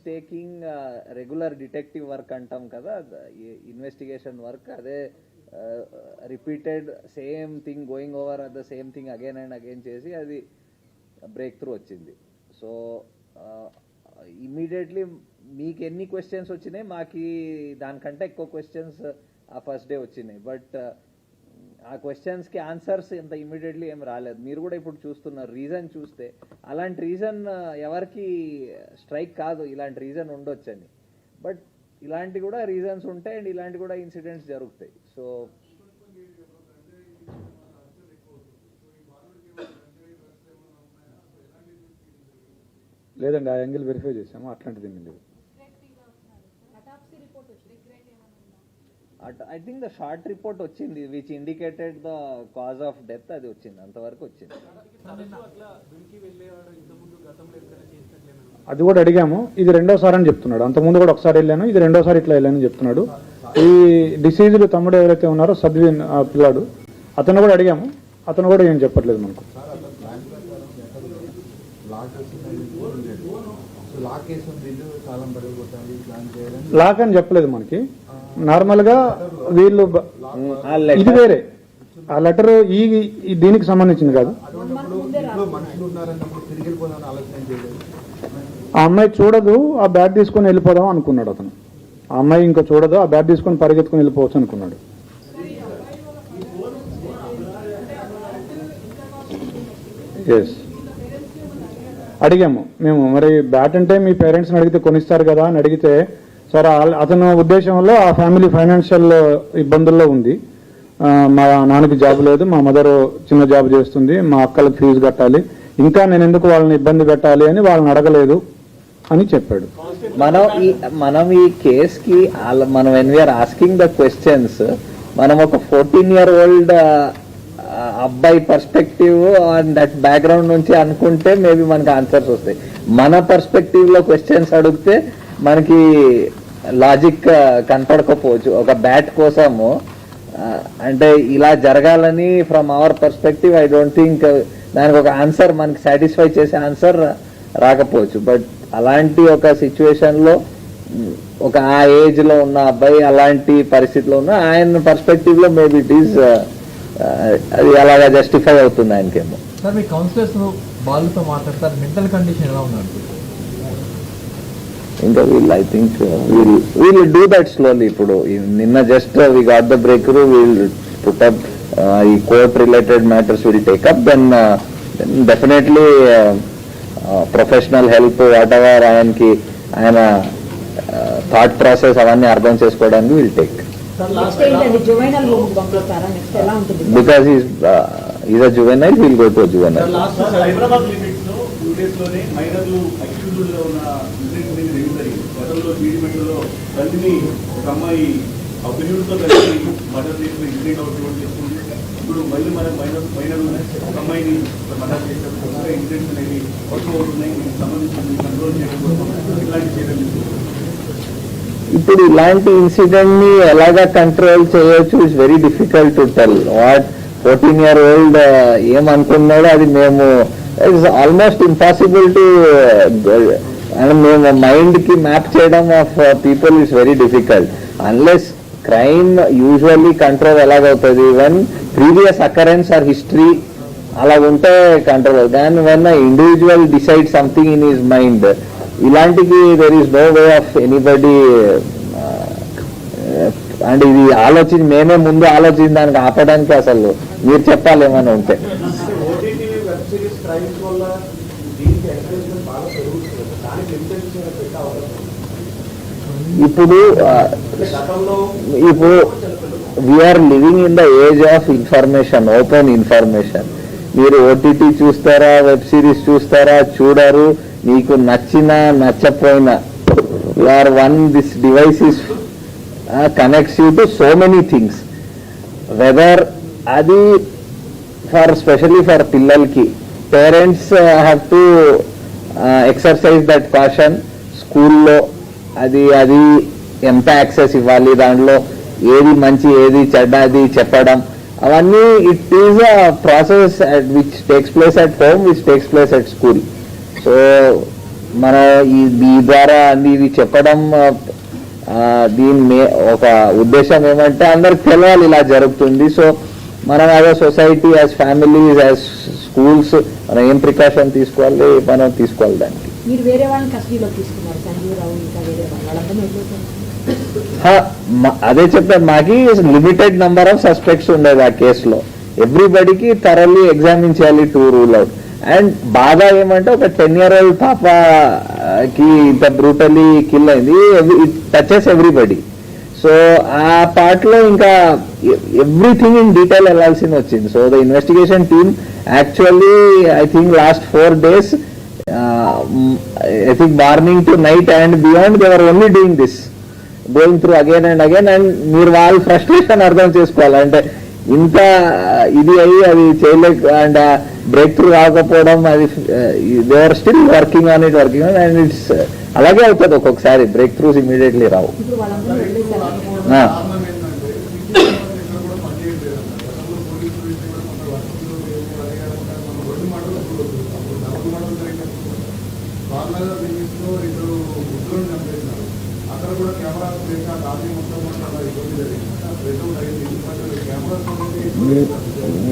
Taking regular detective work అంటాం కదా, investigation work, అదే repeated same thing going over the same thing again and again చేసి అది break through వచ్చింది. So immediately మీకు ఎన్ని క్వశ్చన్స్ వచ్చినాయి, మాకు దానికంటే ఎక్కువ క్వశ్చన్స్ ఆ ఫస్ట్ డే వచ్చినాయి. బట్ ఆ క్వశ్చన్స్కి ఆన్సర్స్ ఇంత ఇమీడియట్లీ ఏం రాలేదు. మీరు కూడా ఇప్పుడు చూస్తున్నారు, రీజన్ చూస్తే అలాంటి రీజన్ ఎవరికి స్ట్రైక్ కాదు, ఇలాంటి రీజన్ ఉండొచ్చని. బట్ ఇలాంటి కూడా రీజన్స్ ఉంటాయి అండ్ ఇలాంటి కూడా ఇన్సిడెంట్స్ జరుగుతాయి. సో లేదండి, ఆ యాంగిల్ వెరిఫై చేసాము, అట్లాంటిది ఏమీ లేదు. I think the short report వచ్చింది which indicated the cause of death, అది వచ్చింది, అంతవరకు వచ్చింది. అది కూడా అడిగాము, ఇది రెండోసారి అని చెప్తున్నాడు. అంతకుముందు కూడా ఒకసారి వెళ్ళాను, ఇది రెండోసారి ఇట్లా వెళ్ళానని చెప్తున్నాడు. ఈ డిసీజ్డ్ తమ్ముడు ఎవరైతే ఉన్నారో సద్విన్ ఆ పిల్లాడు, అతను కూడా అడిగాము, అతను కూడా ఏం చెప్పట్లేదు మనకు. లాక్ అని చెప్పలేదు మనకి. నార్మల్గా వీళ్ళు ఇది వేరే, ఆ లెటర్ ఈ దీనికి సంబంధించింది కాదు. ఆ అమ్మాయి చూడదు, ఆ బ్యాగ్ తీసుకొని వెళ్ళిపోదాం అనుకున్నాడు అతను. ఆ అమ్మాయి ఇంకా చూడదు, ఆ బ్యాగ్ తీసుకొని పరిగెత్తుకొని వెళ్ళిపోవచ్చు అనుకున్నాడు. ఎస్, అడిగాము మేము, మరి బ్యాట్ అంటే మీ పేరెంట్స్ని అడిగితే కొనిస్తారు కదా అని అడిగితే, సార్ అతను ఉద్దేశంలో ఆ ఫ్యామిలీ ఫైనాన్షియల్ ఇబ్బందుల్లో ఉంది, మా నాన్నకి జాబ్ లేదు, మా మదర్ చిన్న జాబ్ చేస్తుంది, మా అక్కలకు ఫీజు కట్టాలి, ఇంకా నేను ఎందుకు వాళ్ళని ఇబ్బంది పెట్టాలి అని వాళ్ళని అడగలేదు అని చెప్పాడు. మనం ఈ కేసుకి మనం when we are asking the questions, మనం ఒక 14-year-old అబ్బాయి పర్స్పెక్టివ్ అండ్ దట్ బ్యాక్గ్రౌండ్ నుంచి అనుకుంటే మేబీ మనకి ఆన్సర్స్ వస్తాయి. మన పర్స్పెక్టివ్ లో క్వశ్చన్స్ అడిగితే మనకి లాజిక్ కనపడకపోవచ్చు. ఒక బ్యాట్ కోసము అంటే ఇలా జరగాలని from our perspective I don't think దానికి ఒక ఆన్సర్ మనకి సాటిస్ఫై చేసే ఆన్సర్ రాకపోవచ్చు. బట్ అలాంటి ఒక సిచ్యువేషన్లో ఒక ఆ ఏజ్లో ఉన్న అబ్బాయి అలాంటి పరిస్థితిలో ఉన్న ఆయన పర్స్పెక్టివ్లో మేబీ ఇట్ ఈస్ అది అలాగా జస్టిఫై అవుతుంది ఆయనకేమో. సార్, మీ కౌన్సిలర్స్ వాళ్ళతో మాట్లాడతారు, మెంటల్ కండిషన్ ఎలా ఉన్నారు? ఇంకా I think we'll do that slowly. ఇప్పుడు నిన్న just we got the breakthrough, we'll put up ఈ court related matters will take up, then definitely professional help whatever ఆయనకి ఆయన థాట్ ప్రాసెస్ అవన్నీ అర్థం చేసుకోవడానికి will take. Because he's a juvenile, he'll go to a juvenile. Hyderabad limits లో 2 days లోనే మైనర్లు accused లో ఉన్న ఇన్సిడెంట్ జరిగింది. గతంలో జీడిమెట్లలో తండ్రిని ఒక అమ్మాయి అభివృద్ధితో కలిసి మర్డర్ చేసిన ఇన్సిడెంట్ అవుట్ చేసుకుంది. ఇప్పుడు మళ్ళీ మైనర్ ఒక అమ్మాయిని మర్డర్ చేసిన ఇన్సిడెంట్స్ అనేవి అవుతున్నాయి. దీనికి సంబంధించి కంట్రోల్ చేయడం ఇలాంటి చర్యలు. ఇప్పుడు ఇలాంటి ఇన్సిడెంట్ ని ఎలాగా కంట్రోల్ చేయొచ్చు it's very difficult to tell. What 14-year-old ఏమనుకున్నాడో అది మేము it's almost impossible to, and మేము మైండ్ కి మ్యాప్ చేయడం of people is very difficult unless crime usually control ఎలాగవుతుంది when previous occurrence or history అలా ఉంటే కంట్రోల్. దాని when individual decide something in his mind, ఇలాంటికి there is no way of anybody. And ఇది మేమే ముందు ఆలోచించి దానికి ఆపడానికి అసలు మీరు చెప్పాలి ఏమైనా ఉంటే. ఇప్పుడు we are living in the age of information, open information. మీరు ఓటీటీ చూస్తారా, వెబ్ సిరీస్ చూస్తారా, చూడరు, మీకు నచ్చినా నచ్చపోయినా this device is connects you to so many things, whether adi for especially for pillalki parents have to exercise that caution. School lo adi enta access ivali, danlo edi manchi edi chedda adi cheppadam avanni, it is a process which takes place at home, which takes place at school. So మనం ఈ ద్వారా ఇది చెప్పడం దీని ఒక ఉద్దేశం ఏమంటే అందరికి తెలియాలి ఇలా జరుగుతుంది. సో మనం as a society, as families, as schools మనం ఏం ప్రికాషన్ తీసుకోవాలి, మనం తీసుకోవాలి దానికి. మీరు వేరే వాళ్ళని కస్టడీలో తీసుకున్నారు, సంజీవ్ రావు ఇంకా వేరే వాళ్ళందరూ అదే చెప్పాను, మాకి లిమిటెడ్ నెంబర్ ఆఫ్ సస్పెక్ట్స్ ఉండేది ఆ కేసులో. ఎవ్రీబడికి థరల్లీ ఎగ్జామిన్ చేయాలి టు రూల్ అవుట్. అండ్ బాగా ఏమంటే ఒక 10-year-old పాపకి ఇంత బ్రూటల్లీ కిల్ అయింది, ఇట్ టచెస్ ఎవ్రీబడి. సో ఆ పార్ట్లో ఇంకా ఎవ్రీథింగ్ ఇన్ డీటెయిల్ వెళ్ళాల్సి వచ్చింది. So the investigation team actually I think last 4 days, I think morning to night and beyond, they were only doing this, going through again and again. And మీరు వాళ్ళ frustration అర్థం చేసుకోవాలి. అంటే ఇంత ఇది అయ్యి అది చేయలేక అండ్ బ్రేక్ త్రూ రాకపోవడం, అది they are still working on it and it's అలాగే అవుతుంది. ఒక్కొక్కసారి బ్రేక్ త్రూస్ ఇమీడియట్లీ రావు. ఇప్పుడు వాళ్ళందరూ వెళ్ళేసారు.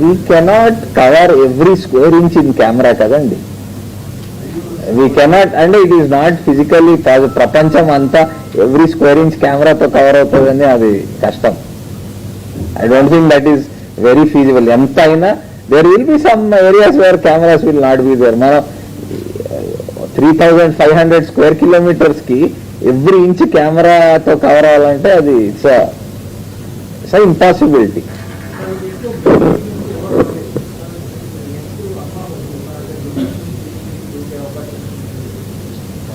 We cannot cover every square inch in camera కదండి. We cannot, and it is not physically possible. ప్రపంచం అంతా ఎవ్రీ స్క్వేర్ ఇంచ్ కెమెరాతో కవర్ అవుతుందని అది కష్టం. I don't think that is very feasible. ఎంత అయినా there will be some areas where cameras will not be there. మనం 3,500 square kilometers కి ఎవ్రీ ఇంచ్ కెమెరాతో కవర్ అవ్వాలంటే అది it's impossibility.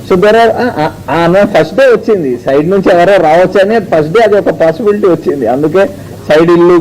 So there are first day వచ్చింది, సైడ్ నుంచి ఎవరో రావచ్చు అని ఫస్ట్ డే అది ఒక పాసిబిలిటీ వచ్చింది. అందుకే సైడ్ ఇల్లు